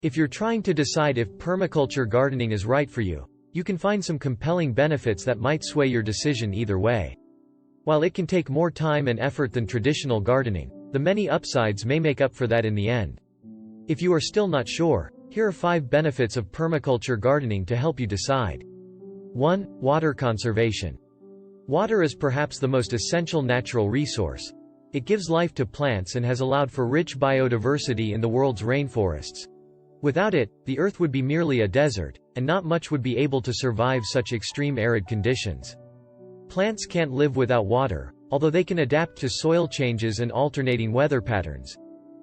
If you're trying to decide if permaculture gardening is right for you, you can find some compelling benefits that might sway your decision either way. While it can take more time and effort than traditional gardening, the many upsides may make up for that in the end. If you are still not sure, here are 5 benefits of permaculture gardening to help you decide. 1. Water conservation. Water is perhaps the most essential natural resource. It gives life to plants and has allowed for rich biodiversity in the world's rainforests. Without it, the Earth would be merely a desert, and not much would be able to survive such extreme arid conditions. Plants can't live without water, although they can adapt to soil changes and alternating weather patterns.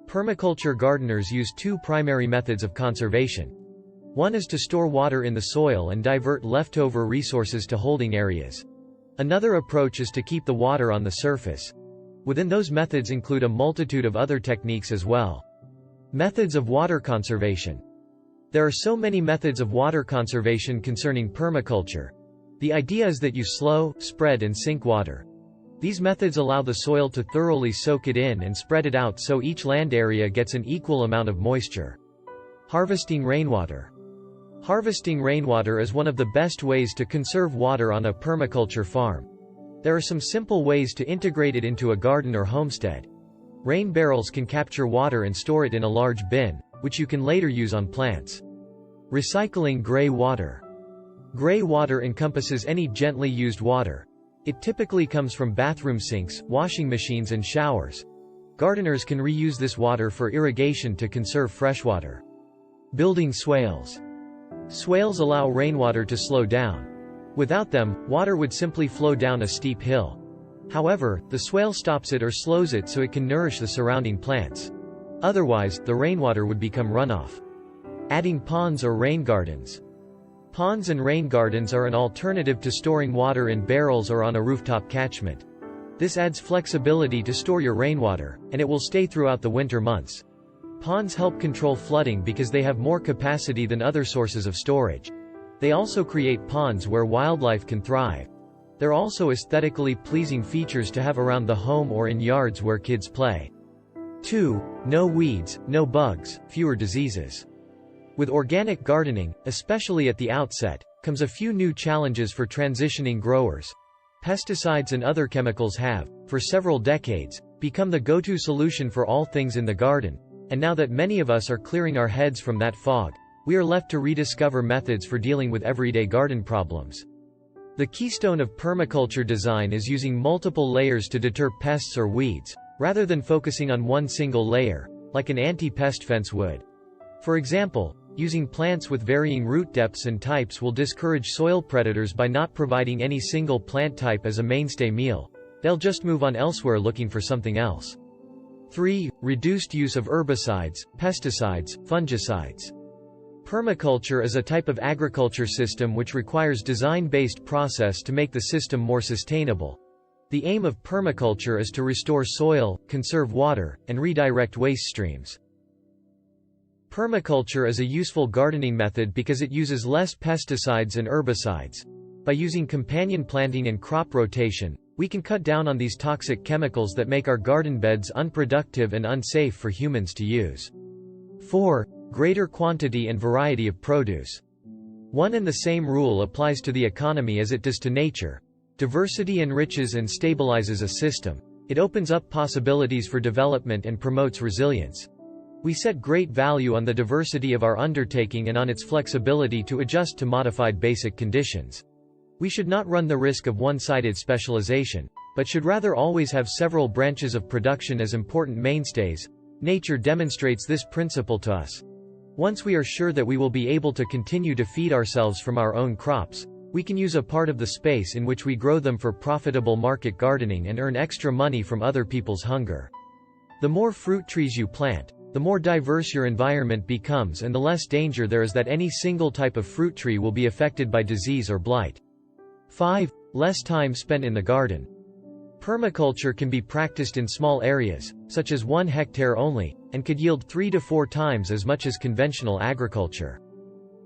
Permaculture gardeners use 2 primary methods of conservation. One is to store water in the soil and divert leftover resources to holding areas. Another approach is to keep the water on the surface. Within those methods include a multitude of other techniques as well. Methods of water conservation. There are so many methods of water conservation concerning permaculture. The idea is that you slow, spread and sink water. These methods allow the soil to thoroughly soak it in and spread it out so each land area gets an equal amount of moisture. Harvesting rainwater. Harvesting rainwater is one of the best ways to conserve water on a permaculture farm. There are some simple ways to integrate it into a garden or homestead. Rain barrels can capture water and store it in a large bin, which you can later use on plants. Recycling gray water. Gray water encompasses any gently used water. It typically comes from bathroom sinks, washing machines and showers. Gardeners can reuse this water for irrigation to conserve freshwater. Building swales. Swales allow rainwater to slow down. Without them, water would simply flow down a steep hill. However, the swale stops it or slows it so it can nourish the surrounding plants. Otherwise, the rainwater would become runoff. Adding ponds or rain gardens. Ponds and rain gardens are an alternative to storing water in barrels or on a rooftop catchment. This adds flexibility to store your rainwater, and it will stay throughout the winter months. Ponds help control flooding because they have more capacity than other sources of storage. They also create ponds where wildlife can thrive. They're also aesthetically pleasing features to have around the home or in yards where kids play. 2. No weeds, no bugs, fewer diseases. With organic gardening, especially at the outset, comes a few new challenges for transitioning growers. Pesticides and other chemicals have, for several decades, become the go-to solution for all things in the garden, and now that many of us are clearing our heads from that fog, we are left to rediscover methods for dealing with everyday garden problems. The keystone of permaculture design is using multiple layers to deter pests or weeds, rather than focusing on one single layer, like an anti-pest fence would. For example, using plants with varying root depths and types will discourage soil predators by not providing any single plant type as a mainstay meal. They'll just move on elsewhere looking for something else. 3. Reduced use of herbicides, pesticides, fungicides. Permaculture is a type of agriculture system which requires design-based process to make the system more sustainable. The aim of permaculture is to restore soil, conserve water, and redirect waste streams. Permaculture is a useful gardening method because it uses less pesticides and herbicides. By using companion planting and crop rotation, we can cut down on these toxic chemicals that make our garden beds unproductive and unsafe for humans to use. 4. Greater quantity and variety of produce. One and the same rule applies to the economy as it does to nature. Diversity enriches and stabilizes a system. It opens up possibilities for development and promotes resilience. We set great value on the diversity of our undertaking and on its flexibility to adjust to modified basic conditions. We should not run the risk of one-sided specialization, but should rather always have several branches of production as important mainstays. Nature demonstrates this principle to us. Once we are sure that we will be able to continue to feed ourselves from our own crops, we can use a part of the space in which we grow them for profitable market gardening and earn extra money from other people's hunger. The more fruit trees you plant, the more diverse your environment becomes and the less danger there is that any single type of fruit tree will be affected by disease or blight. 5. Less time spent in the garden. Permaculture can be practiced in small areas, such as 1 hectare only, and could yield 3 to 4 times as much as conventional agriculture.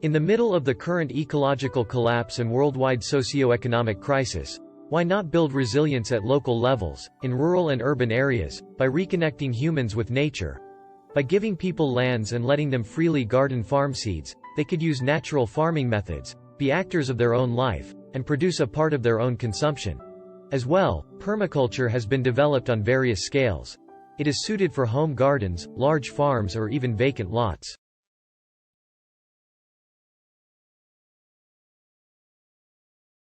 In the middle of the current ecological collapse and worldwide socio-economic crisis, why not build resilience at local levels, in rural and urban areas, by reconnecting humans with nature? By giving people lands and letting them freely garden farm seeds, they could use natural farming methods, be actors of their own life, and produce a part of their own consumption. As well, permaculture has been developed on various scales. It is suited for home gardens, large farms, or even vacant lots.